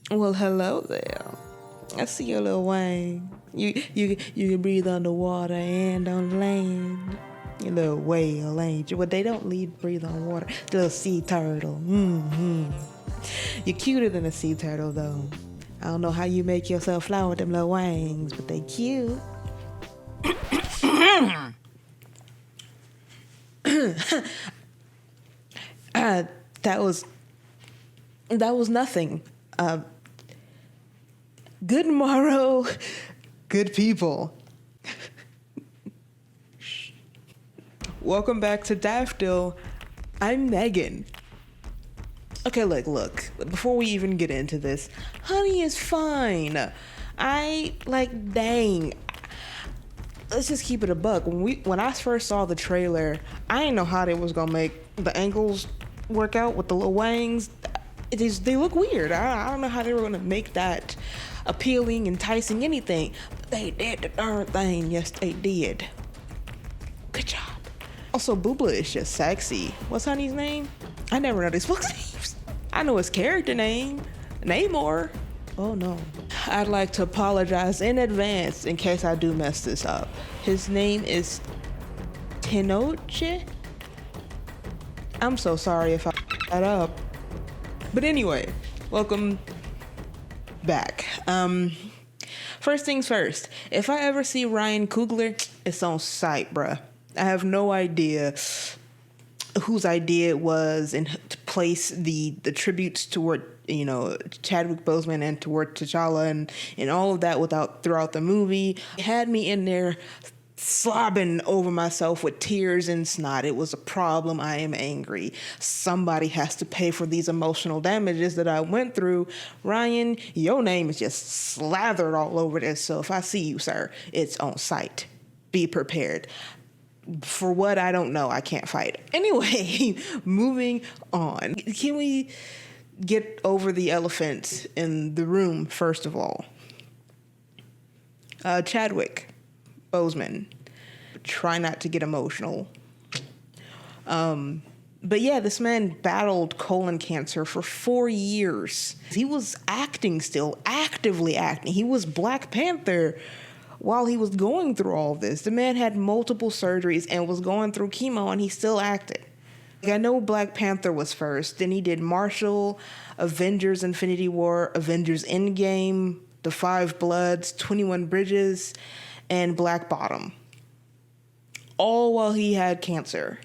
Well, hello there. I see your little wang. You can breathe underwater and on land. You little whale, ain't you? But they don't breathe on water. The little sea turtle. You're cuter than a sea turtle, though. I don't know how you make yourself fly with them little wangs, but they cute. That was nothing. Good morrow, good people. Welcome back to Daffodil. I'm Megan. Okay, look. Before we even get into this, honey is fine. Dang. Let's just keep it a buck. When I first saw the trailer, I didn't know how they was gonna make the ankles work out with the little wangs. They look weird. I don't know how they were gonna make that appealing, enticing, anything. But they did the darn thing. Yes, they did. Good job. Also, Boobla is just sexy. What's honey's name? I never know these folks' names. I know his character name, Namor. Oh no. I'd like to apologize in advance in case I do mess this up. His name is Tenoche. I'm so sorry if I that up. But anyway, welcome back. First things first, if I ever see Ryan Coogler, it's on sight, bruh. I have no idea whose idea it was and to place the tributes toward, Chadwick Boseman and toward T'Challa and all of that throughout the movie. It had me in there slobbing over myself with tears and snot. It was a problem. I am angry. Somebody has to pay for these emotional damages that I went through. Ryan, your name is just slathered all over this. So if I see you, sir, it's on sight. Be prepared. For what, I don't know. I can't fight. Anyway, moving on. Can we get over the elephant in the room, first of all? Chadwick Boseman. Try not to get emotional. But yeah, this man battled colon cancer for 4 years. He was acting still, actively acting. He was Black Panther while he was going through all this. The man had multiple surgeries and was going through chemo, and he still acted. I know Black Panther was first. Then he did Marshall, Avengers Infinity War, Avengers Endgame, The Five Bloods, 21 Bridges, and Black Bottom. All while he had cancer.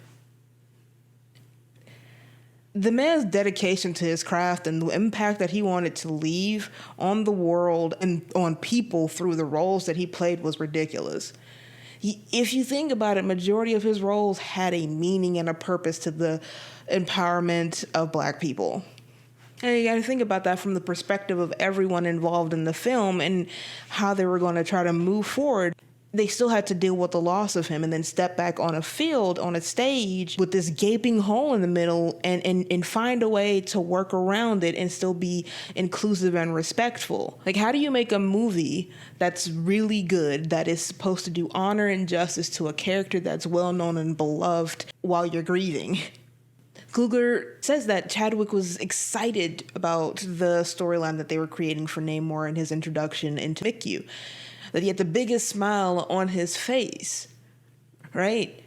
The man's dedication to his craft and the impact that he wanted to leave on the world and on people through the roles that he played was ridiculous. If you think about it, majority of his roles had a meaning and a purpose to the empowerment of Black people. And you got to think about that from the perspective of everyone involved in the film and how they were going to try to move forward. They still had to deal with the loss of him and then step back on a field, on a stage with this gaping hole in the middle and find a way to work around it and still be inclusive and respectful. Like, how do you make a movie that's really good, that is supposed to do honor and justice to a character that's well known and beloved while you're grieving? Coogler says that Chadwick was excited about the storyline that they were creating for Namor and his introduction into MICU. That he had the biggest smile on his face, right?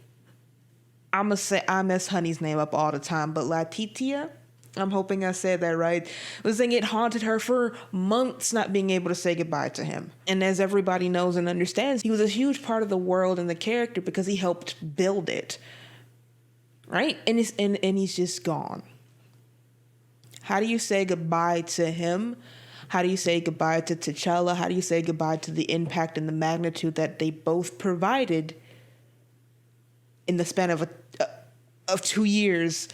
I'm going to say, I mess Honey's name up all the time, but Letitia, I'm hoping I said that right, was saying it haunted her for months not being able to say goodbye to him. And as everybody knows and understands, he was a huge part of the world and the character because he helped build it, right? And he's just gone. How do you say goodbye to him? How do you say goodbye to T'Challa? How do you say goodbye to the impact and the magnitude that they both provided in the span of 2 years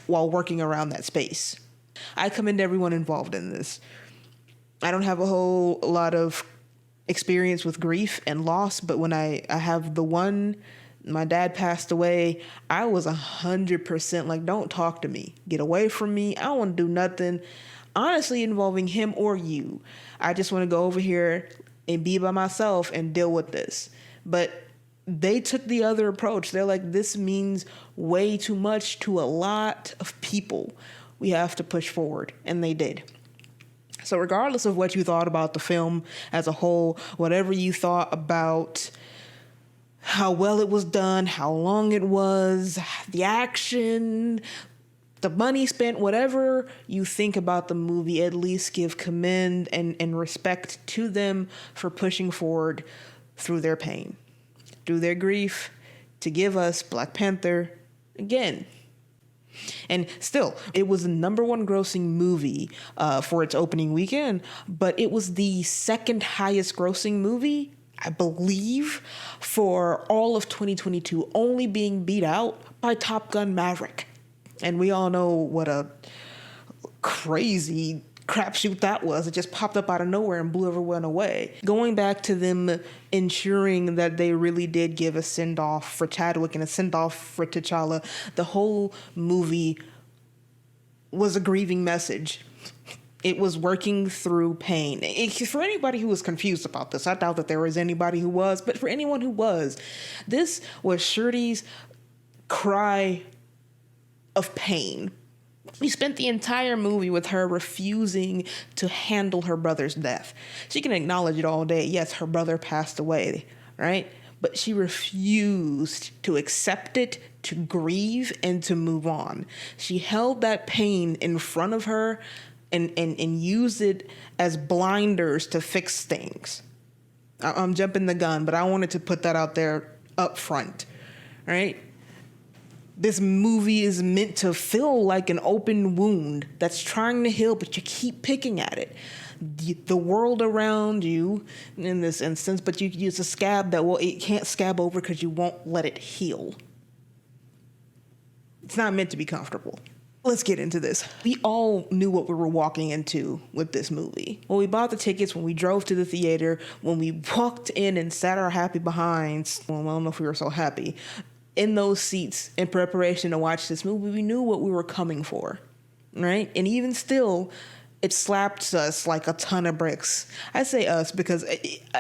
while working around that space? I commend everyone involved in this. I don't have a whole lot of experience with grief and loss, but when I have the one, my dad passed away, I was 100% like, don't talk to me. Get away from me. I don't want to do nothing. Honestly, involving him or you. I just want to go over here and be by myself and deal with this. But they took the other approach. They're like, this means way too much to a lot of people. We have to push forward. And they did. So regardless of what you thought about the film as a whole, whatever you thought about how well it was done, how long it was, the action, the money spent, whatever you think about the movie, at least give commend and respect to them for pushing forward through their pain, through their grief, to give us Black Panther again. And still, it was the number one grossing movie for its opening weekend, but it was the second highest grossing movie, I believe, for all of 2022, only being beat out by Top Gun Maverick. And we all know what a crazy crapshoot that was. It just popped up out of nowhere and blew everyone away. Going back to them ensuring that they really did give a send-off for Chadwick and a send-off for T'Challa, the whole movie was a grieving message. It was working through pain. For anybody who was confused about this, I doubt that there was anybody who was, but for anyone who was, this was Shuri's cry of pain. We spent the entire movie with her refusing to handle her brother's death. She can acknowledge it all day. Yes, her brother passed away, right? But she refused to accept it, to grieve, and to move on. She held that pain in front of her and used it as blinders to fix things. I'm jumping the gun, but I wanted to put that out there up front, right? This movie is meant to feel like an open wound that's trying to heal, but you keep picking at it. The world around you, in this instance, but you use a scab that, well, it can't scab over because you won't let it heal. It's not meant to be comfortable. Let's get into this. We all knew what we were walking into with this movie. When we bought the tickets, when we drove to the theater, when we walked in and sat our happy behinds, well, I don't know if we were so happy, in those seats in preparation to watch this movie, we knew what we were coming for, right? And even still, it slapped us like a ton of bricks. I say us because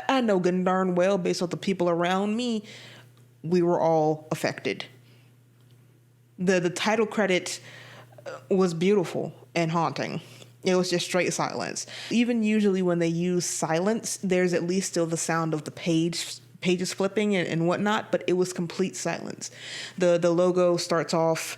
I know good and darn well, based on the people around me, we were all affected. The title credit was beautiful and haunting. It was just straight silence. Even usually when they use silence, there's at least still the sound of the pages flipping and whatnot, but it was complete silence. The logo starts off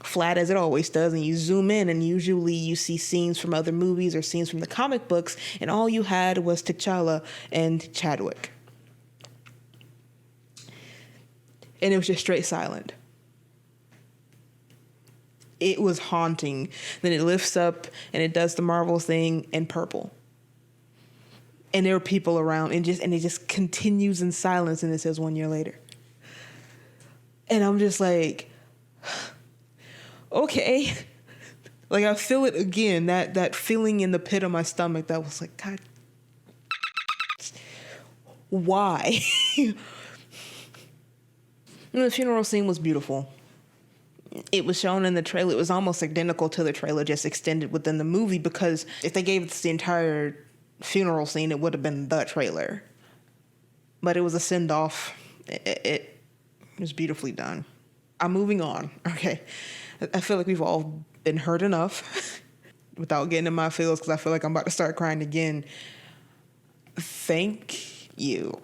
flat as it always does, and you zoom in, and usually you see scenes from other movies or scenes from the comic books, and all you had was T'Challa and Chadwick. And it was just straight silent. It was haunting. Then it lifts up and it does the Marvel thing in purple. And there are people around, and it just continues in silence, and it says 1 year later. And I'm just like, okay. Like, I feel it again, that feeling in the pit of my stomach that was like, God, why? And the funeral scene was beautiful. It was shown in the trailer. It was almost identical to the trailer, just extended within the movie, because if they gave us the entire funeral scene, it would have been the trailer. But it was a send-off. It was beautifully done. I'm moving on, okay? I feel like we've all been hurt enough without getting in my feels, because I feel like I'm about to start crying again. Thank you.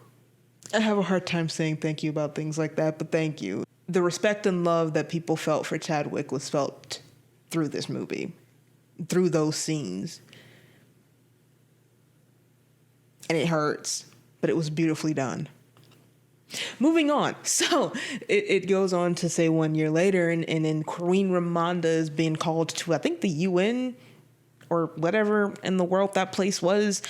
I have a hard time saying thank you about things like that, but thank you. The respect and love that people felt for Chadwick was felt through this movie, through those scenes. And it hurts, but it was beautifully done. Moving on. So it goes on to say 1 year later, and then Queen Ramonda is being called to, I think, the UN or whatever in the world that place was.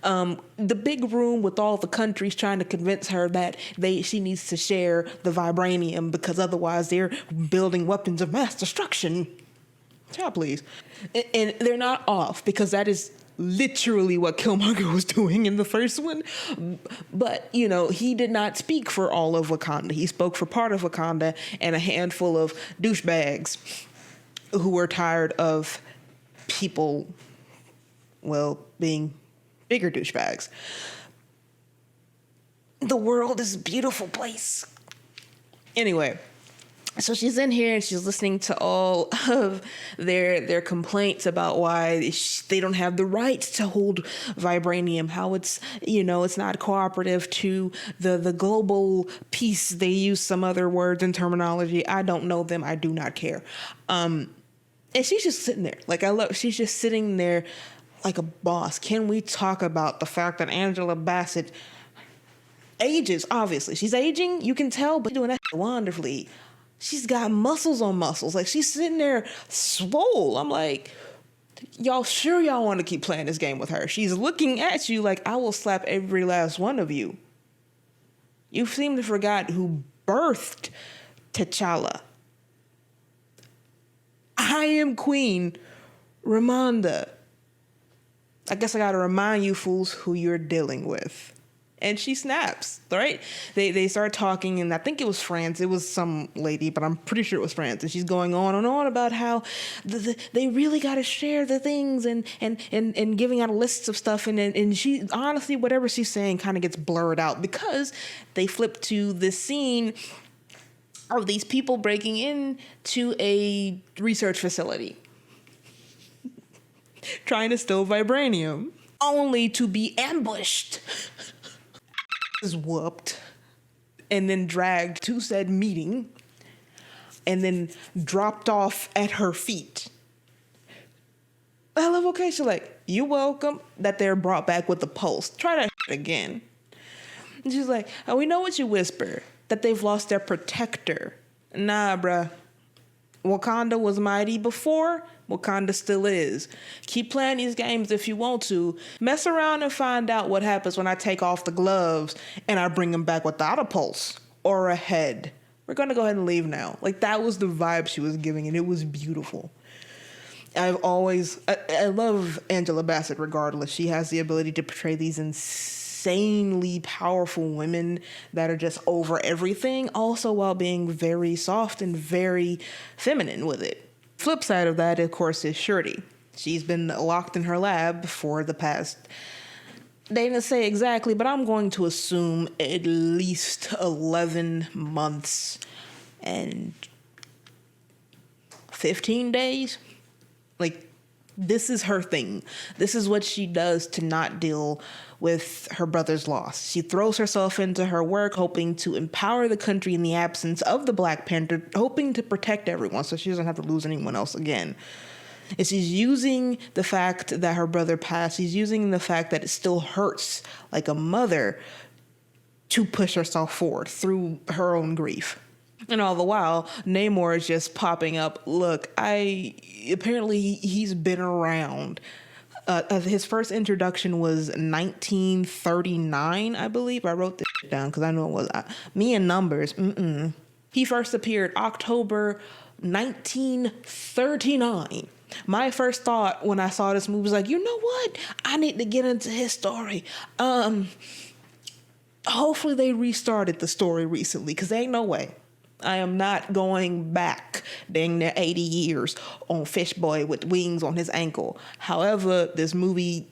The big room with all the countries trying to convince her that she needs to share the vibranium, because otherwise they're building weapons of mass destruction. Child, please. And they're not off, because that is literally what Killmonger was doing in the first one. But, he did not speak for all of Wakanda. He spoke for part of Wakanda and a handful of douchebags who were tired of people, being bigger douchebags. The world is a beautiful place. Anyway, So she's in here and she's listening to all of their complaints about why they don't have the right to hold vibranium, how it's, it's not cooperative to the global peace. They use some other words and terminology. I don't know them. I do not care. And she's just sitting there. She's just sitting there like a boss. Can we talk about the fact that Angela Bassett ages? Obviously, she's aging. You can tell, but she's doing that wonderfully. She's got muscles on muscles. Like, she's sitting there swole. I'm like, y'all sure y'all want to keep playing this game with her? She's looking at you like, I will slap every last one of you. You seem to forgot who birthed T'Challa. I am Queen Ramonda. I guess I gotta remind you fools who you're dealing with. And she snaps, right? They start talking, and I think it was France. It was some lady, but I'm pretty sure it was France. And she's going on and on about how they really got to share the things and giving out lists of stuff. And she, honestly, whatever she's saying kind of gets blurred out because they flip to this scene of these people breaking into a research facility, trying to steal vibranium, only to be ambushed. Is whooped and then dragged to said meeting and then dropped off at her feet. I love, okay, she's like, you welcome, that they're brought back with the pulse. Try that again. And she's like, oh, we know what you whisper, that they've lost their protector. Nah, bruh. Wakanda was mighty before, Wakanda still is. Keep playing these games if you want to. Mess around and find out what happens when I take off the gloves and I bring them back without a pulse or a head. We're going to go ahead and leave now. Like, that was the vibe she was giving, and it was beautiful. I love Angela Bassett regardless. She has the ability to portray these insanely powerful women that are just over everything, also while being very soft and very feminine with it. Flip side of that, of course, is Shuri. She's been locked in her lab for the past, they didn't say exactly, but I'm going to assume at least 11 months and 15 days. Like, this is her thing. This is what she does to not deal with her brother's loss. She throws herself into her work, hoping to empower the country in the absence of the Black Panther, hoping to protect everyone so she doesn't have to lose anyone else again. And she's using the fact that her brother passed, she's using the fact that it still hurts like a mother to push herself forward through her own grief. And all the while, Namor is just popping up. Look, apparently he's been around. His first introduction was 1939, I believe. I wrote this down because I know it was me and numbers. He first appeared October 1939. My first thought when I saw this movie was like, you know what? I need to get into his story. Hopefully they restarted the story recently, because there ain't no way I am not going back dang near 80 years on Fish Boy with wings on his ankle. However, this movie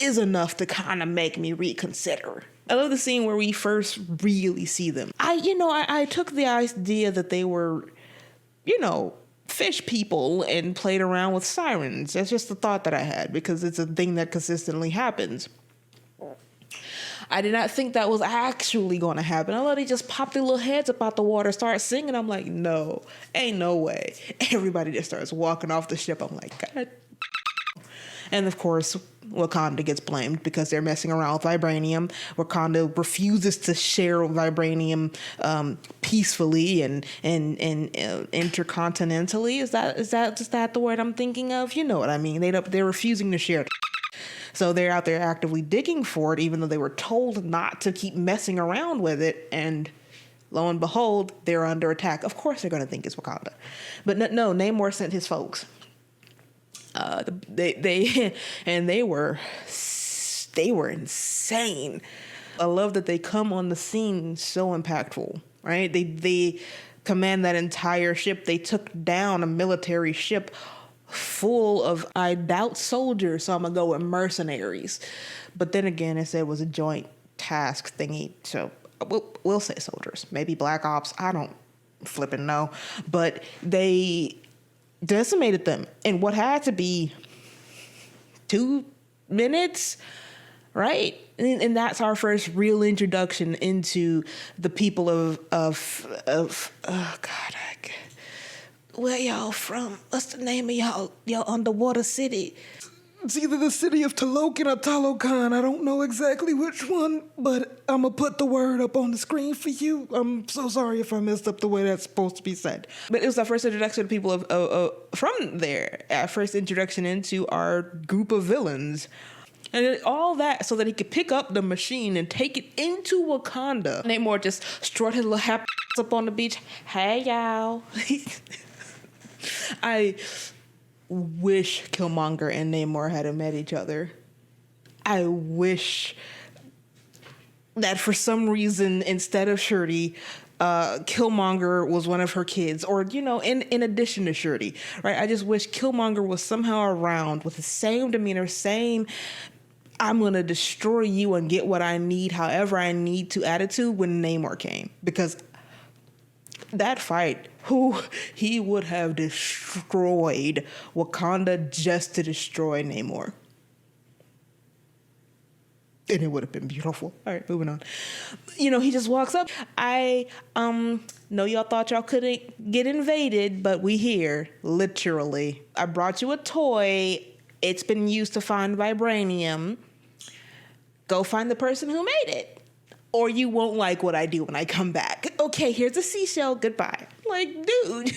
is enough to kind of make me reconsider. I love the scene where we first really see them. I took the idea that they were, fish people and played around with sirens. That's just the thought that I had, because it's a thing that consistently happens. I did not think that was actually going to happen. I thought they just popped their little heads up out the water, start singing. I'm like, no, ain't no way. Everybody just starts walking off the ship. I'm like, God. And of course, Wakanda gets blamed because they're messing around with vibranium. Wakanda refuses to share vibranium peacefully and intercontinentally. Is that the word I'm thinking of? You know what I mean? They're refusing to share. So they're out there actively digging for it, even though they were told not to keep messing around with it. And lo and behold, they're under attack. Of course they're going to think it's Wakanda. But no, Namor sent his folks. They were insane. I love that they come on the scene so impactful, right? They command that entire ship. They took down a military ship full of, I doubt soldiers, so I'm gonna go with mercenaries. But then again, it said it was a joint task thingy, so we'll say soldiers. Maybe Black Ops. I don't flipping know. But they decimated them in what had to be 2 minutes, right? And that's our first real introduction into the people of oh God, where y'all from? What's the name of y'all underwater city? It's either the city of Talokan or Talokan. I don't know exactly which one, but I'm going to put the word up on the screen for you. I'm so sorry if I messed up the way that's supposed to be said. But it was our first introduction to people from there. Our first introduction into our group of villains. And all that so that he could pick up the machine and take it into Wakanda. Namor just strut his little happy up on the beach. Hey, y'all. I wish Killmonger and Namor had met each other. I wish that for some reason, instead of Shuri, Killmonger was one of her kids, or, in addition to Shuri, right? I just wish Killmonger was somehow around with the same demeanor, same I'm going to destroy you and get what I need, however I need to attitude when Namor came. Because that fight, he would have destroyed Wakanda just to destroy Namor. And it would have been beautiful. All right, moving on. He just walks up. I know y'all thought y'all couldn't get invaded, but we here, literally. I brought you a toy. It's been used to find vibranium. Go find the person who made it, or you won't like what I do when I come back. Okay, here's a seashell. Goodbye. Like, dude.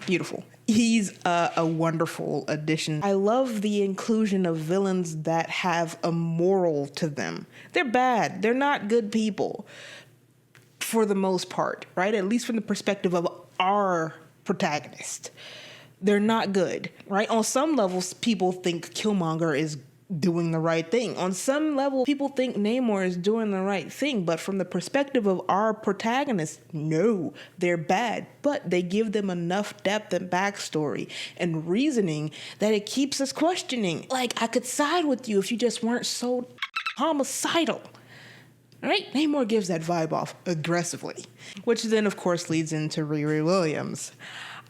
Beautiful. He's a wonderful addition. I love the inclusion of villains that have a moral to them. They're bad. They're not good people for the most part, right? At least from the perspective of our protagonist. They're not good, right? On some levels, people think Killmonger is doing the right thing. On some level, people think Namor is doing the right thing, but from the perspective of our protagonist, no, they're bad. But they give them enough depth and backstory and reasoning that it keeps us questioning. Like, I could side with you if you just weren't so homicidal. Right? Namor gives that vibe off aggressively, which then, of course, leads into Riri Williams.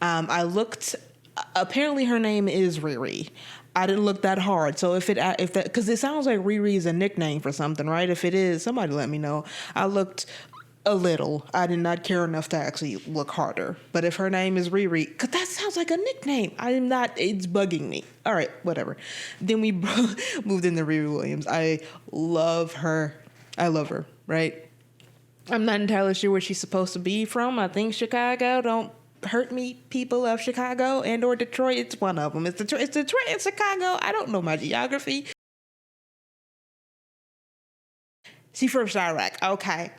I looked. Apparently, her name is Riri. I didn't look that hard. So if that, because it sounds like Riri is a nickname for something, right? If it is, somebody let me know. I looked a little. I did not care enough to actually look harder. But if her name is Riri, because that sounds like a nickname, I'm not. It's bugging me. All right, whatever. Then we moved into Riri Williams. I love her. Right? I'm not entirely sure where she's supposed to be from. I think Chicago. Don't hurt me, people of Chicago and or Detroit. It's one of them. It's Detroit, it's Chicago. I don't know my geography. She's from Chirac. Okay.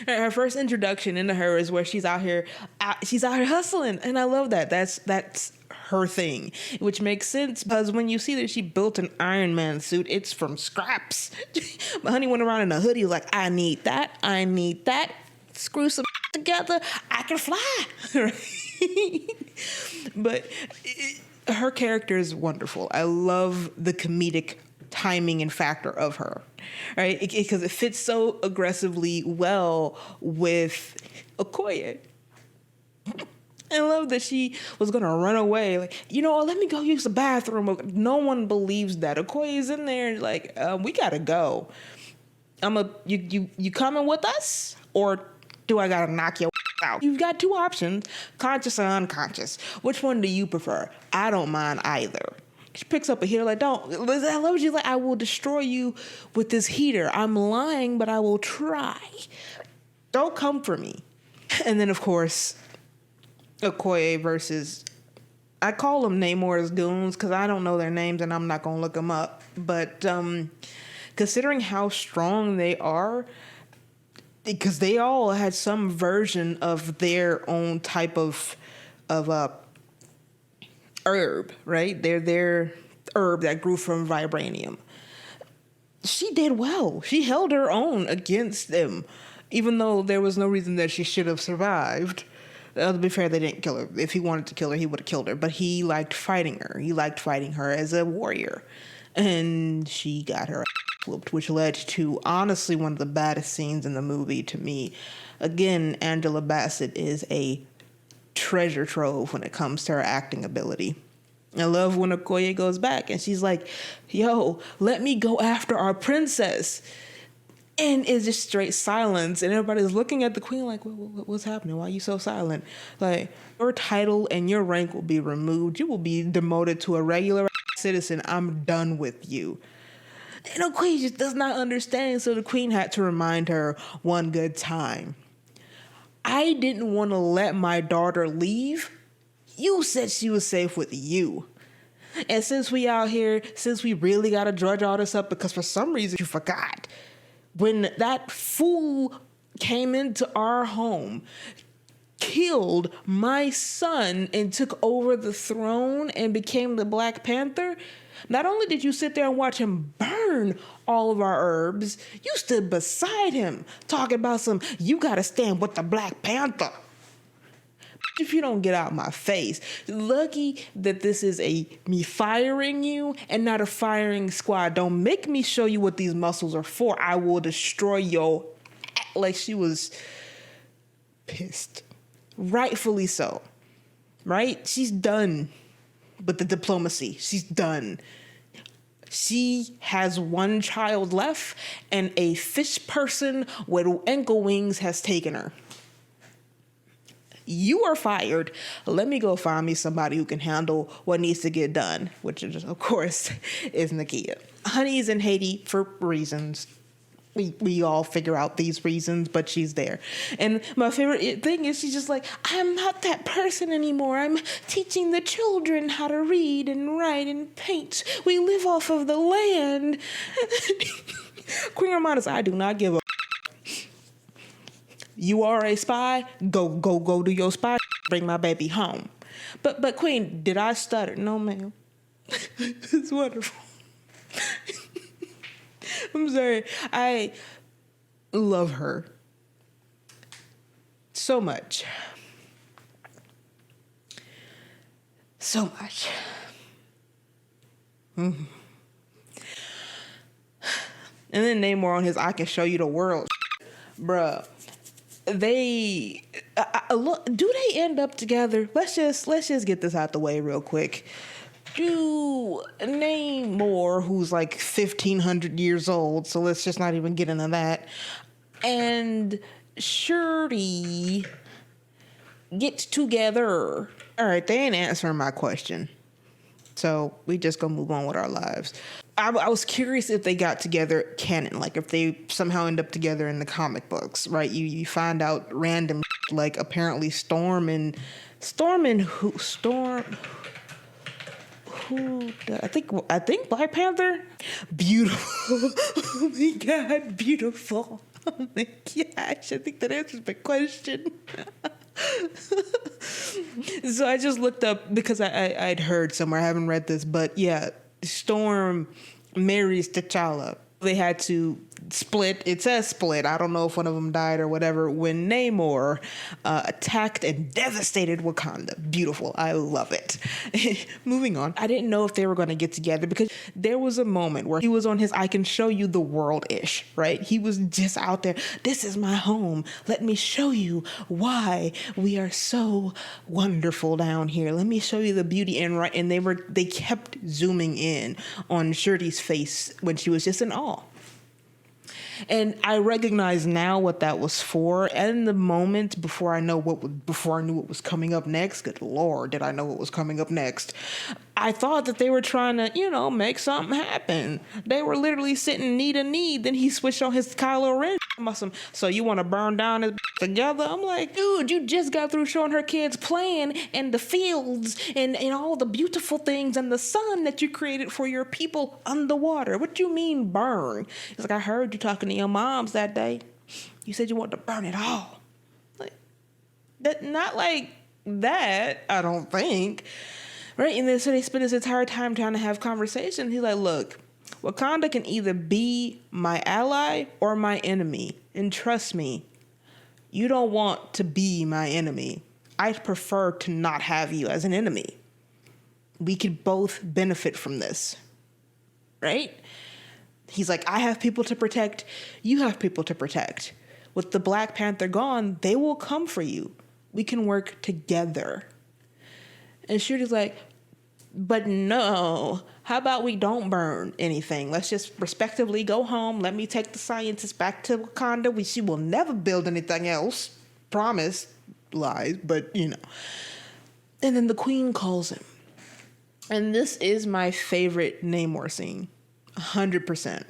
Her first introduction into her is where she's out here hustling, and I love that. That's her thing, which makes sense because when you see that she built an Iron Man suit, it's from scraps. But honey went around in a hoodie like, I need that. Screw some together, I can fly. But her character is wonderful. I love the comedic timing and factor of her, right? Because it fits so aggressively well with Okoye. I love that she was going to run away. Like, let me go use the bathroom. No one believes that. Okoye's in there like, we got to go. You coming with us? Or do I got to knock you out? You've got two options, conscious or unconscious. Which one do you prefer? I don't mind either. She picks up a heater like, I love you. Like, I will destroy you with this heater. I'm lying, but I will try. Don't come for me. And then, of course, Okoye versus, I call them Namor's goons because I don't know their names and I'm not going to look them up. But considering how strong they are, because they all had some version of their own type of herb, right? Their herb that grew from vibranium. She did well. She held her own against them, even though there was no reason that she should have survived. To be fair, they didn't kill her. If he wanted to kill her, he would have killed her. But he liked fighting her. He liked fighting her as a warrior. And she got her whooped, which led to honestly one of the baddest scenes in the movie to me. Again, Angela Bassett is a treasure trove when it comes to her acting ability. I love when Okoye goes back and she's like, yo, let me go after our princess. And it's just straight silence. And everybody's looking at the queen like, what's happening? Why are you so silent? Like, your title and your rank will be removed. You will be demoted to a regular citizen. I'm done with you. And Okoye just does not understand. So the queen had to remind her one good time. I didn't want to let my daughter leave. You said she was safe with you. And since we out here, since we really got to drudge all this up because for some reason you forgot, when that fool came into our home, killed my son and took over the throne and became the Black Panther, not only did you sit there and watch him burn all of our herbs, you stood beside him talking about you got to stand with the Black Panther. If you don't get out my face, lucky that this is me firing you and not a firing squad. Don't make me show you what these muscles are for. I will destroy your... Like, she was pissed. Rightfully so. Right? She's done with the diplomacy. She's done. She has one child left and a fish person with ankle wings has taken her. You are fired. Let me go find me somebody who can handle what needs to get done, which is, of course, is Nakia. Honey's in Haiti for reasons. We all figure out these reasons, but she's there. And my favorite thing is she's just like, I'm not that person anymore. I'm teaching the children how to read and write and paint. We live off of the land. Queen Ramonda's, I do not give a... You are a spy. Go do your spy. Bring my baby home. But Queen, did I stutter? No, ma'am. It's wonderful. I'm sorry. I love her so much. So much. Mm-hmm. And then Namor on his I can show you the world. Bruh. They look. Do they end up together? Let's just get this out the way real quick. Do Namor, who's like 1,500 years old, so let's just not even get into that, and Shuri get together? All right, they ain't answering my question, so we just gonna move on with our lives. I was curious if they got together canon, like if they somehow end up together in the comic books, right? You find out random like apparently Storm and who I think Black Panther, beautiful. Oh my God, beautiful. Oh my gosh, I think that answers my question. So I just looked up because I'd heard somewhere, I haven't read this, but yeah, Storm marries T'Challa. They had to split. It says split. I don't know if one of them died or whatever. When Namor attacked and devastated Wakanda. Beautiful. I love it. Moving on. I didn't know if they were going to get together because there was a moment where he was on his I can show you the world-ish, right? He was just out there. This is my home. Let me show you why we are so wonderful down here. Let me show you the beauty. And they kept zooming in on Shuri's face when she was just in awe. And I recognize now what that was for. And in the moment, before I knew what was coming up next, good Lord, did I know what was coming up next? I thought that they were trying to, make something happen. They were literally sitting knee to knee. Then he switched on his Kylo Ren. So you want to burn down his together? I'm like, dude, you just got through showing her kids playing in the fields and all the beautiful things and the sun that you created for your people underwater. What do you mean burn? He's like, I heard you talking to your moms that day. You said you wanted to burn it all. Like that, not like that, I don't think. Right? And then so they spend this entire time trying to have conversation. He's like, look, Wakanda can either be my ally or my enemy. And trust me, you don't want to be my enemy. I'd prefer to not have you as an enemy. We could both benefit from this. Right? He's like, I have people to protect. You have people to protect. With the Black Panther gone, they will come for you. We can work together. And Shuri's like, but no, how about we don't burn anything? Let's just respectively go home. Let me take the scientists back to Wakanda. She will never build anything else. Promise. Lies, but you know. And then the Queen calls him. And this is my favorite Namor scene. 100%.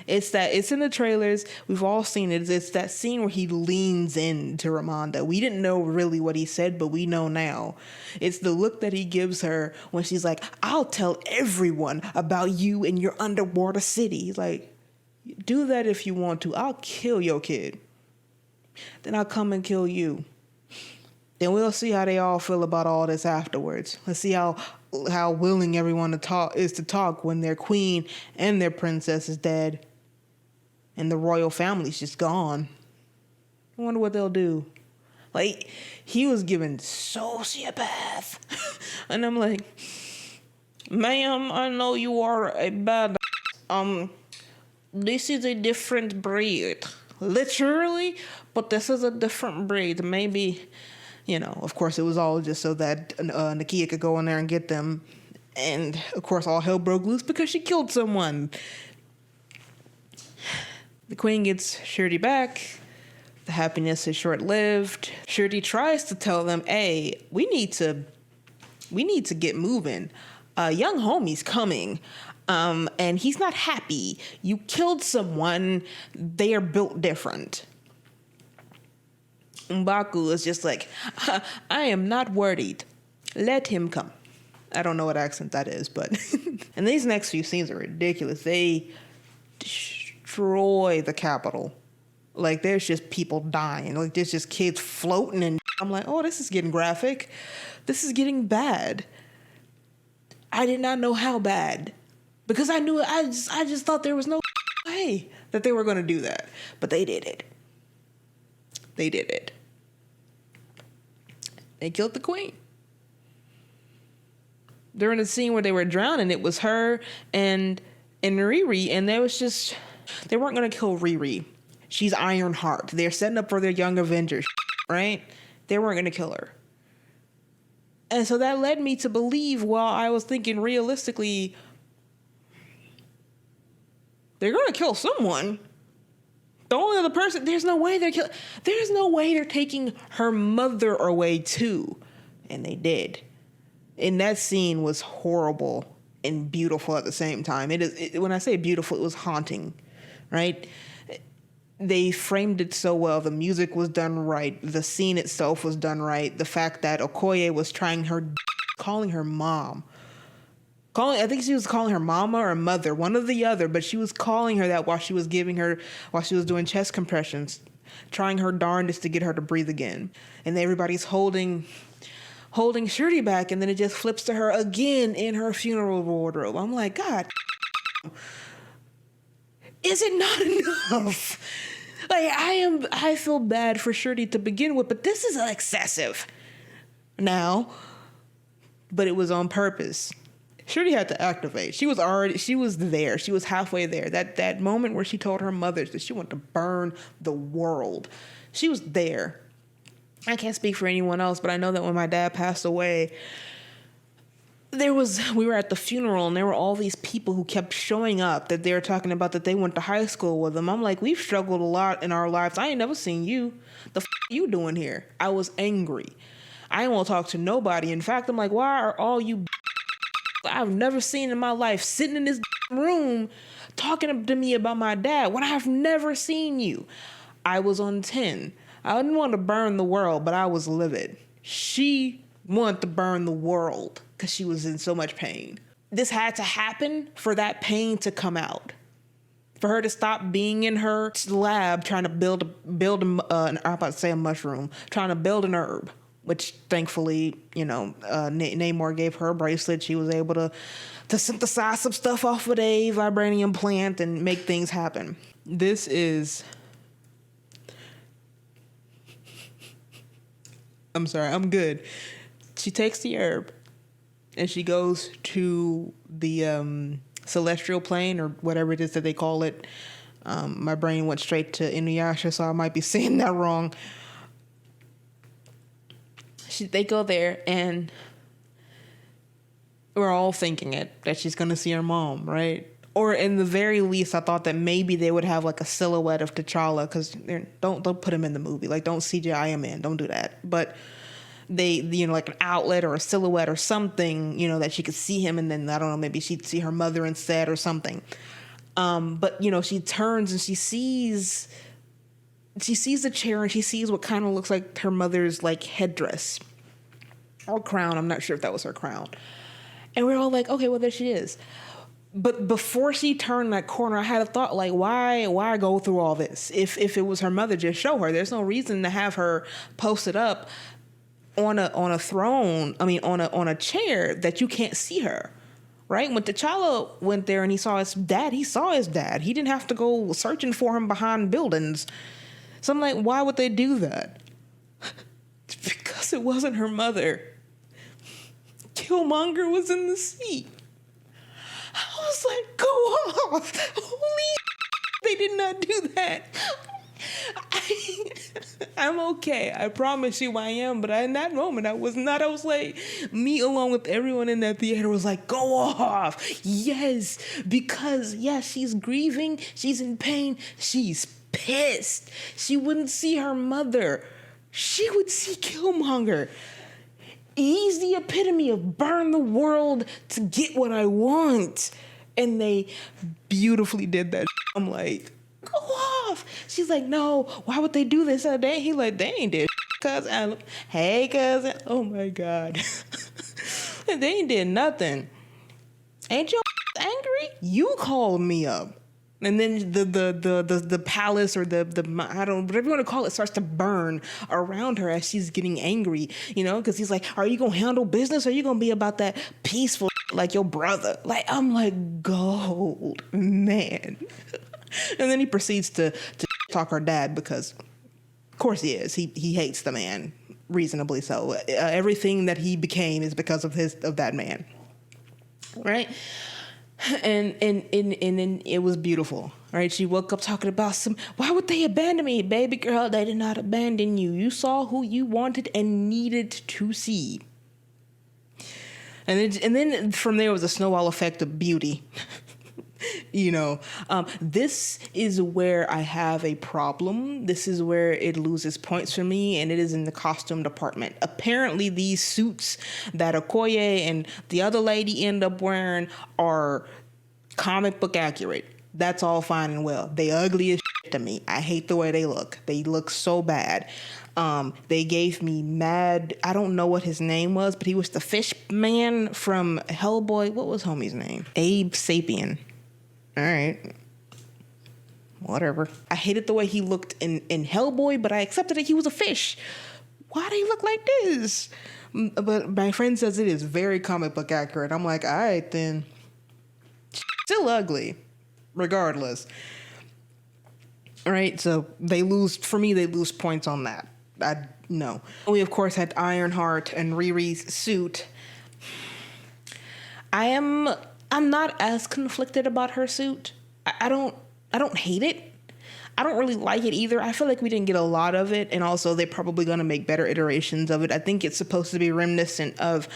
It's in the trailers. We've all seen it. It's that scene where he leans into Ramonda. We didn't know really what he said, but we know now. It's the look that he gives her when she's like, I'll tell everyone about you and your underwater city. He's like, do that if you want to. I'll kill your kid. Then I'll come and kill you. Then we'll see how they all feel about all this afterwards. Let's see how willing everyone to talk when their queen and their princess is dead and the royal family's just gone. I wonder what they'll do. Like, he was given sociopath. And I'm like, ma'am, I know you are a bad this is a different breed. Literally, but this is a different breed. Maybe, you know, of course, it was all just so that Nakia could go in there and get them. And, of course, all hell broke loose because she killed someone. The Queen gets Shuri back. The happiness is short-lived. Shuri tries to tell them, hey, we need to get moving. Young homie's coming. And he's not happy. You killed someone. They are built different. M'Baku is just like, I am not worried. Let him come. I don't know what accent that is, but... And these next few scenes are ridiculous. They destroy the Capitol. Like, there's just people dying. Like, there's just kids floating, and I'm like, oh, this is getting graphic. This is getting bad. I did not know how bad. Because I knew it. I just thought there was no way that they were going to do that. But they did it. They did it. They killed the Queen. During the scene where they were drowning, it was her and Riri, and they weren't going to kill Riri. She's Ironheart. They're setting up for their Young Avengers, right? They weren't going to kill her. And so that led me to believe, while I was thinking realistically, they're going to kill someone. The only other person, there's no way they're taking her mother away too. And they did. And that scene was horrible and beautiful at the same time. When I say beautiful, it was haunting, right? They framed it so well. The music was done right. The scene itself was done right. The fact that Okoye was calling her mom. I think she was calling her mama or mother, one or the other, but she was calling her that while she was doing chest compressions, trying her darndest to get her to breathe again. And everybody's holding Shuri back, and then it just flips to her again in her funeral wardrobe. I'm like, God, is it not enough? Like, I feel bad for Shuri to begin with, but this is excessive now. But it was on purpose. Shuri had to activate. She was there. She was halfway there. That moment where she told her mother that she wanted to burn the world. She was there. I can't speak for anyone else, but I know that when my dad passed away, we were at the funeral, and there were all these people who kept showing up that they were talking about that they went to high school with them. I'm like, we've struggled a lot in our lives. I ain't never seen you. The you doing here? I was angry. I didn't want to talk to nobody. In fact, I'm like, why are all you I've never seen in my life sitting in this room talking to me about my dad when I've never seen you? I was on 10. I didn't want to burn the world, but I was livid. She wanted to burn the world because she was in so much pain. This had to happen for that pain to come out. For her to stop being in her lab trying to build I'm about to say a mushroom, trying to build an herb, which thankfully, Namor gave her a bracelet. She was able to synthesize some stuff off of a vibranium plant and make things happen. This is... I'm sorry, I'm good. She takes the herb and she goes to the celestial plane or whatever it is that they call it. My brain went straight to Inuyasha, so I might be saying that wrong. They go there, and we're all thinking that she's going to see her mom, right? Or in the very least, I thought that maybe they would have like a silhouette of T'Challa, because don't put him in the movie. Like, don't CGI him in. Don't do that. But they, like an outlet or a silhouette or something, that she could see him, and then, I don't know, maybe she'd see her mother instead or something. But, she turns and she sees the chair, and she sees what kind of looks like her mother's like headdress or crown. I'm not sure if that was her crown. And we're all like, okay, well, there she is. But before she turned that corner, I had a thought, like, why go through all this? If it was her mother, just show her. There's no reason to have her posted up on a throne. I mean, on a chair that you can't see her, right? When T'Challa went there and he saw his dad. He didn't have to go searching for him behind buildings. So I'm like, why would they do that? Because it wasn't her mother. Killmonger was in the seat. I was like, go off. Holy they did not do that. I'm okay. I promise you I am. But in that moment, I was not. I was like, me along with everyone in that theater was like, go off. Yes. Because, yes, she's grieving. She's in pain. She's pissed. She wouldn't see her mother. She would see Killmonger. He's the epitome of burn the world to get what I want. And they beautifully did that. I'm like, go off. She's like, no, why would they do this? He like, they ain't did cousin. Hey, cousin. Oh my God. They ain't did nothing. Ain't you angry? You called me up. And then the palace or the I don't, whatever you want to call it, starts to burn around her as she's getting angry, because he's like, are you going to handle business, or are you going to be about that peaceful like your brother? Like, I'm like, gold, man. And then he proceeds to talk her dad, because of course he is. He hates the man, reasonably so. Everything that he became is because of that man. Right? And then it was beautiful, right? She woke up talking about why would they abandon me? Baby girl, they did not abandon you. You saw who you wanted and needed to see. And then from there was a snowball effect of beauty. This is where I have a problem. This is where it loses points for me, and it is in the costume department. Apparently, these suits that Okoye and the other lady end up wearing are comic book accurate. That's all fine and well. They ugly as shit to me. I hate the way they look. They look so bad. They gave me mad, I don't know what his name was, but he was the fish man from Hellboy. What was homie's name? Abe Sapien. All right. Whatever. I hated the way he looked in Hellboy, but I accepted that he was a fish. Why do he look like this? But my friend says it is very comic book accurate. I'm like, all right, then. Still ugly, regardless. All right, so they lose points on that. No. We, of course, had Ironheart and Riri's suit. I'm not as conflicted about her suit. I don't hate it. I don't really like it either. I feel like we didn't get a lot of it, and also they're probably going to make better iterations of it. I think it's supposed to be reminiscent of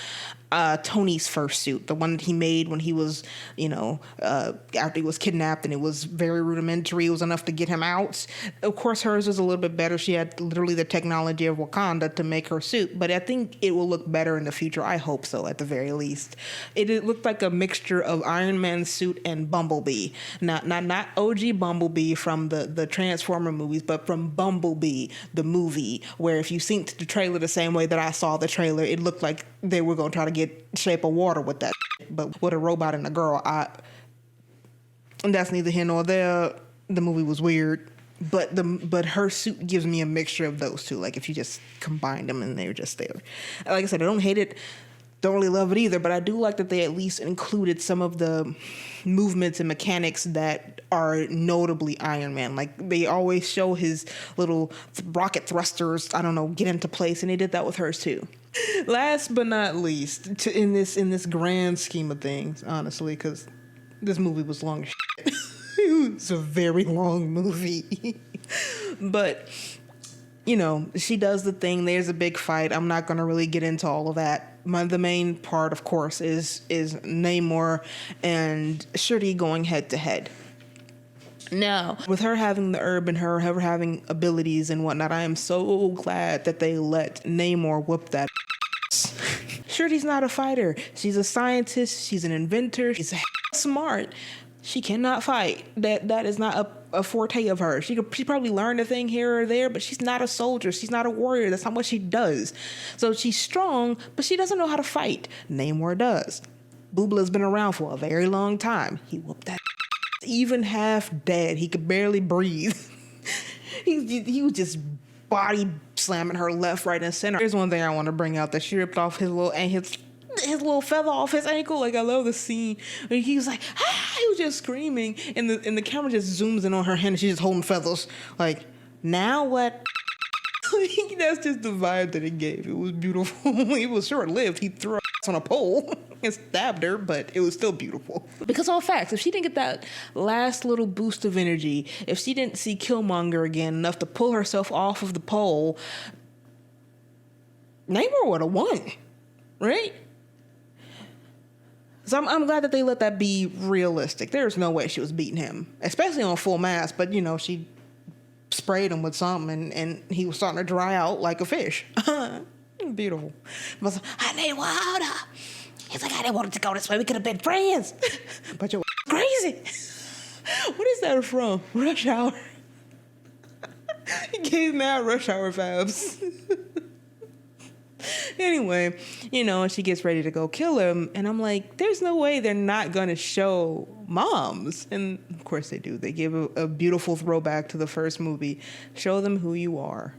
Tony's first suit, the one that he made when he was, after he was kidnapped, and it was very rudimentary. It was enough to get him out. Of course, hers was a little bit better. She had literally the technology of Wakanda to make her suit, but I think it will look better in the future. I hope so, at the very least. It looked like a mixture of Iron Man's suit and Bumblebee. Not OG Bumblebee from the Transformer movies, but from Bumblebee, the movie, where if you synced the trailer the same way that I saw the trailer, it looked like they were going to try to get Shape of Water with that, but with a robot and a girl. And that's neither here nor there. The movie was weird, but her suit gives me a mixture of those two. Like, if you just combine them and they're just there. Like I said, I don't hate it, don't really love it either, but I do like that they at least included some of the movements and mechanics that are notably Iron Man. Like, they always show his little rocket thrusters, get into place, and they did that with hers too. Last but not least, in this grand scheme of things, honestly, because This movie was long as shit. It was a very long movie. But, you know, she does the thing. There's a big fight. I'm not going to really get into all of that. The main part, of course, is Namor and Shuri going head to head. Now, with her having the herb and her having abilities and whatnot, I am so glad that they let Namor whoop that ass. Shuri's not a fighter. She's a scientist. She's an inventor. She's smart. She cannot fight. That is not a forte of hers. She probably learned a thing here or there, but she's not a soldier. She's not a warrior. That's not what she does. So she's strong, but she doesn't know how to fight. Namor does. Boobla's been around for a very long time. He whooped that even half dead. He could barely breathe. he was just body slamming her left, right, and center. Here's one thing I want to bring out, that she ripped off his little feather off his ankle. Like, I love the scene where he was like, ah, he was just screaming, and the camera just zooms in on her hand and she's just holding feathers. Like, now what? That's just the vibe that it gave. It was beautiful. It was short-lived. He threw her on a pole and stabbed her, but it was still beautiful. Because all facts, if she didn't get that last little boost of energy, if she didn't see Killmonger again enough to pull herself off of the pole, Namor would have won, right? So I'm glad that they let that be realistic. There's no way she was beating him, especially on full mast, but, you know, she sprayed him with something and he was starting to dry out like a fish. Beautiful. I need water. He's like, I didn't want it to go this way. We could have been friends. But you're crazy. What is that from? Rush Hour. He gave me Rush Hour vibes. Anyway, you know, and she gets ready to go kill him. And I'm like, there's no way they're not going to show moms. And of course they do. They give a beautiful throwback to the first movie. Show them who you are.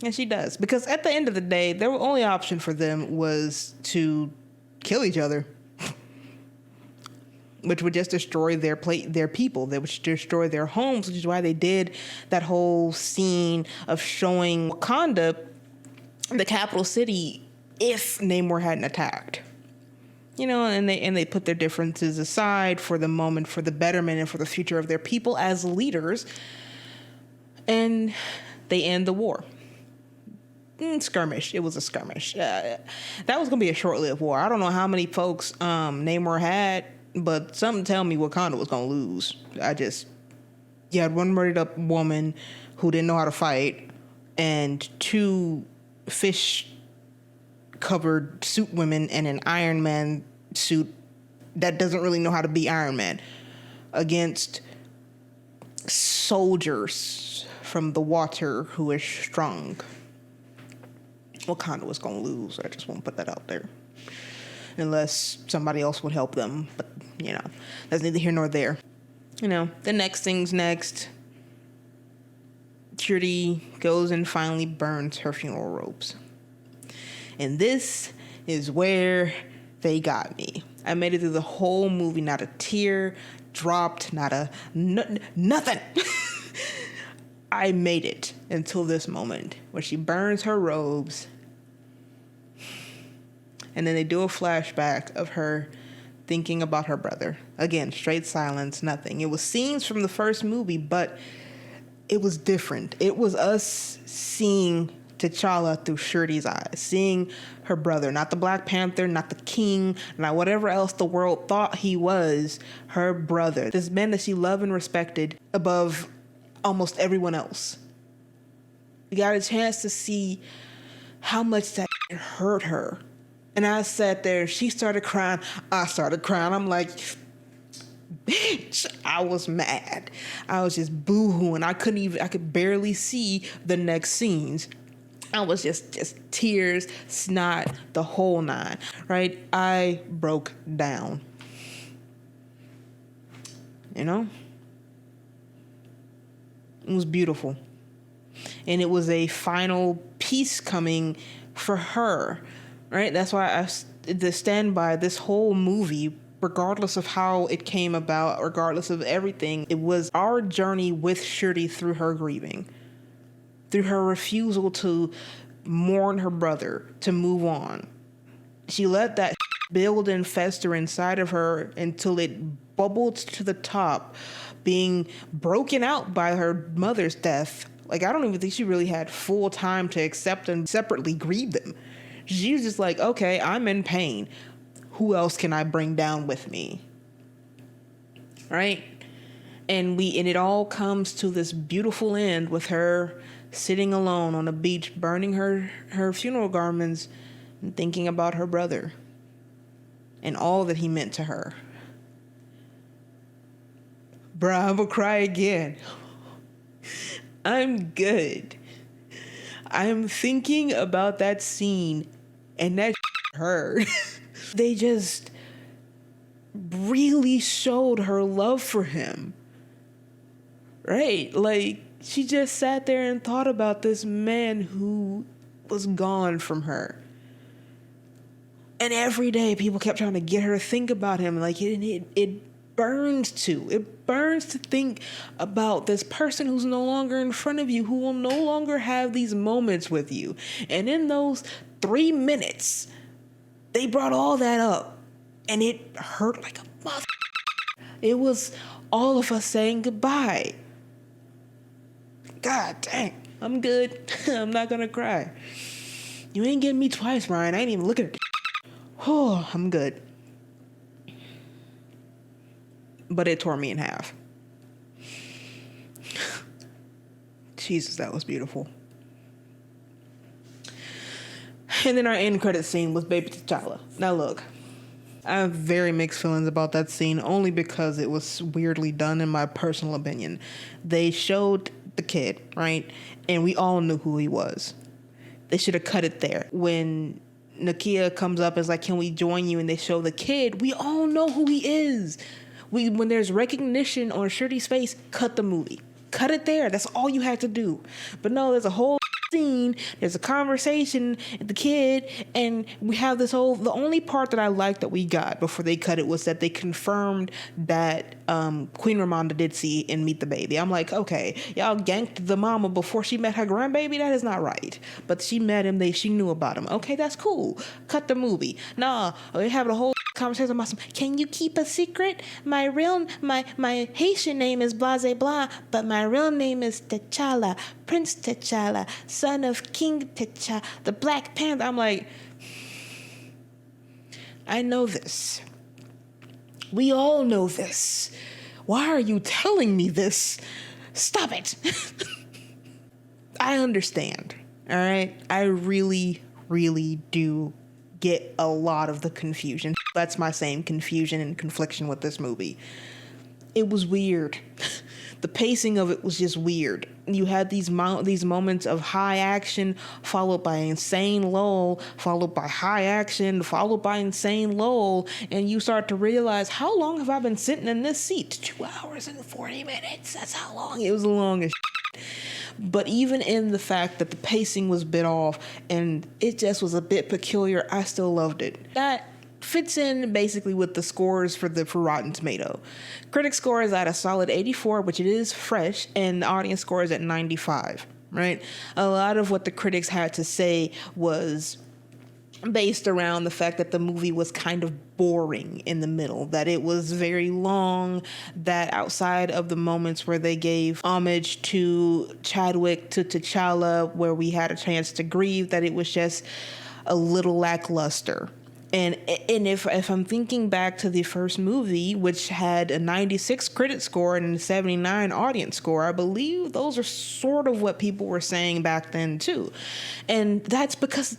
And she does. Because at the end of the day, the only option for them was to kill each other. Which would just destroy their people. They would destroy their homes, which is why they did that whole scene of showing Wakanda, the capital city, if Namor hadn't attacked. You know, and they put their differences aside for the moment, for the betterment and for the future of their people as leaders. And they end the war. Skirmish. It was a skirmish. That was going to be a short-lived war. I don't know how many folks Namor had, but something tell me Wakanda was going to lose. You had one murdered up woman who didn't know how to fight, and two fish-covered suit women and an Iron Man suit that doesn't really know how to be Iron Man against soldiers from the water who is strong. Wakanda was going to lose. I just want to put that out there. Unless somebody else would help them. But, you know, that's neither here nor there. You know, the next thing's next. Shuri goes and finally burns her funeral robes. And this is where they got me. I made it through the whole movie. Not a tear dropped. Nothing. I made it until this moment where she burns her robes. And then they do a flashback of her thinking about her brother. Again, straight silence, nothing. It was scenes from the first movie, but it was different. It was us seeing T'Challa through Shuri's eyes, seeing her brother, not the Black Panther, not the king, not whatever else the world thought he was, her brother. This man that she loved and respected above almost everyone else. We got a chance to see how much that hurt her. And I sat there, she started crying, I started crying. I'm like, bitch, I was mad. I was just boo-hooing. I could barely see the next scenes. I was just tears, snot, the whole nine, right? I broke down. You know? It was beautiful. And it was a final piece coming for her, right? That's why I stand by this whole movie, regardless of how it came about, regardless of everything. It was our journey with Shuri through her grieving, through her refusal to mourn her brother, to move on. She let that build and fester inside of her until it bubbled to the top, being broken out by her mother's death. Like, I don't even think she really had full time to accept and separately grieve them. She was just like, okay, I'm in pain. Who else can I bring down with me? Right? And it all comes to this beautiful end with her sitting alone on a beach, burning her funeral garments and thinking about her brother and all that he meant to her. Bruh, I'm gonna cry again. I'm good. I'm thinking about that scene and that hurt. They just really showed her love for him. Right? Like, she just sat there and thought about this man who was gone from her. And every day people kept trying to get her to think about him. Like, it burns to. It burns to think about this person who's no longer in front of you, who will no longer have these moments with you. And in those 3 minutes, they brought all that up. And it hurt like a mother. It was all of us saying goodbye. God dang, I'm good. I'm not gonna cry. You ain't getting me twice, Ryan. I ain't even looking at it. Oh, I'm good. But it tore me in half. Jesus, that was beautiful. And then our end credit scene with Baby T'Challa. Now look, I have very mixed feelings about that scene, only because it was weirdly done in my personal opinion. They showed the kid, right? And we all knew who he was. They should have cut it there. When Nakia comes up and is like, can we join you? And they show the kid, we all know who he is. When there's recognition on Shirley's face, cut the movie. Cut it there. That's all you had to do. But no, there's a whole scene, there's a conversation, the kid, and we have this whole, the only part that I liked that we got before they cut it was that they confirmed that Queen Ramonda did see and meet the baby. I'm like, okay, y'all ganked the mama before she met her grandbaby? That is not right. But she met him, she knew about him. Okay, that's cool. Cut the movie. Nah, they have a whole conversation about some, can you keep a secret? My Haitian name is Blase Blah, but my real name is T'Challa, Prince T'Challa, son of King T'Challa, the Black Panther. I'm like, I know this. We all know this. Why are you telling me this? Stop it. I understand. All right. I really, really do get a lot of the confusion. That's my same confusion and confliction with this movie. It was weird. The pacing of it was just weird. You had these moments of high action, followed by insane lull, followed by high action, followed by insane lull, and you start to realize, how long have I been sitting in this seat? 2 hours and 40 minutes. That's how long. It was long as shit. But even in the fact that the pacing was a bit off and it just was a bit peculiar, I still loved it. That fits in basically with the scores for Rotten Tomato. Critic score is at a solid 84, which it is fresh, and the audience score is at 95, right? A lot of what the critics had to say was based around the fact that the movie was kind of boring in the middle, that it was very long, that outside of the moments where they gave homage to Chadwick, to T'Challa, where we had a chance to grieve, that it was just a little lackluster. And if I'm thinking back to the first movie, which had a 96 critic score and a 79 audience score, I believe those are sort of what people were saying back then too. And that's because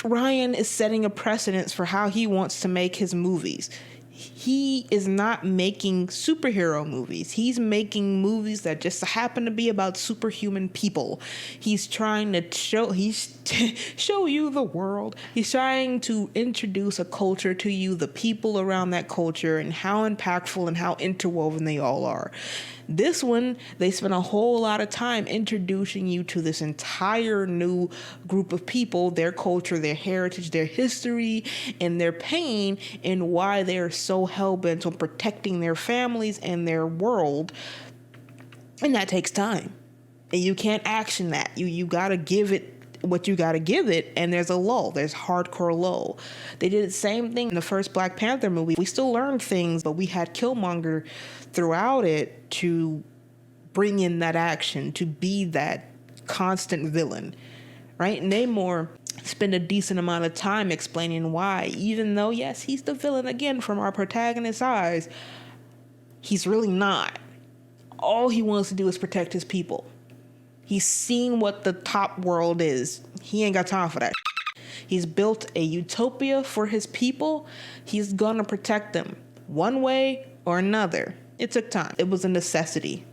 Ryan is setting a precedence for how he wants to make his movies. He is not making superhero movies. He's making movies that just happen to be about superhuman people. He's trying to show you the world. He's trying to introduce a culture to you, the people around that culture, and how impactful and how interwoven they all are. This one, they spent a whole lot of time introducing you to this entire new group of people, their culture, their heritage, their history, and their pain, and why they're so hell-bent on protecting their families and their world. And that takes time. And you can't action that. You got to give it what you got to give it, and there's a lull. There's hardcore lull. They did the same thing in the first Black Panther movie. We still learned things, but we had Killmonger throughout it to bring in that action, to be that constant villain, right? Namor spend a decent amount of time explaining why, even though, yes, he's the villain again from our protagonist's eyes, he's really not. All he wants to do is protect his people. He's seen what the top world is. He ain't got time for that. He's built a utopia for his people. He's gonna protect them one way or another. It took time. It was a necessity.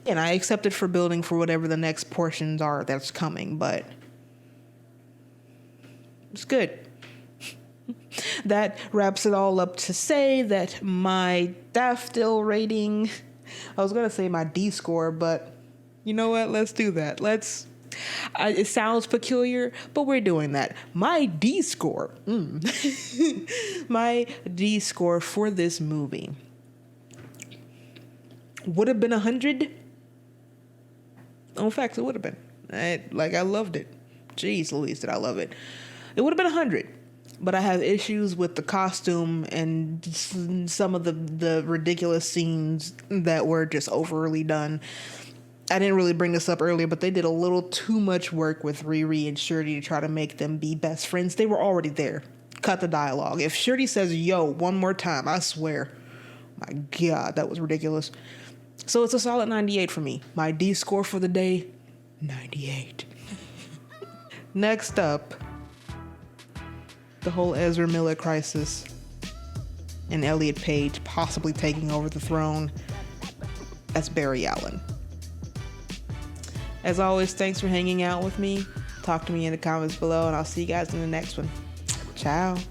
And I accept it for building for whatever the next portions are that's coming, but it's good. That wraps it all up to say that my Daffodil rating, I was going to say my D score, but you know what? Let's do that. It sounds peculiar, but we're doing that. My D score, my D score for this movie would have been 100. In fact, it would have been. I loved it. Jeez Louise, did I love it. It would have been 100. But I have issues with the costume and some of the ridiculous scenes that were just overly done. I didn't really bring this up earlier, but they did a little too much work with Riri and Shuri to try to make them be best friends. They were already there. Cut the dialogue. If Shuri says yo one more time, I swear, my God, that was ridiculous. So it's a solid 98 for me. My D score for the day, 98. Next up, the whole Ezra Miller crisis and Elliot Page possibly taking over the throne. That's Barry Allen. As always, thanks for hanging out with me. Talk to me in the comments below, and I'll see you guys in the next one. Ciao.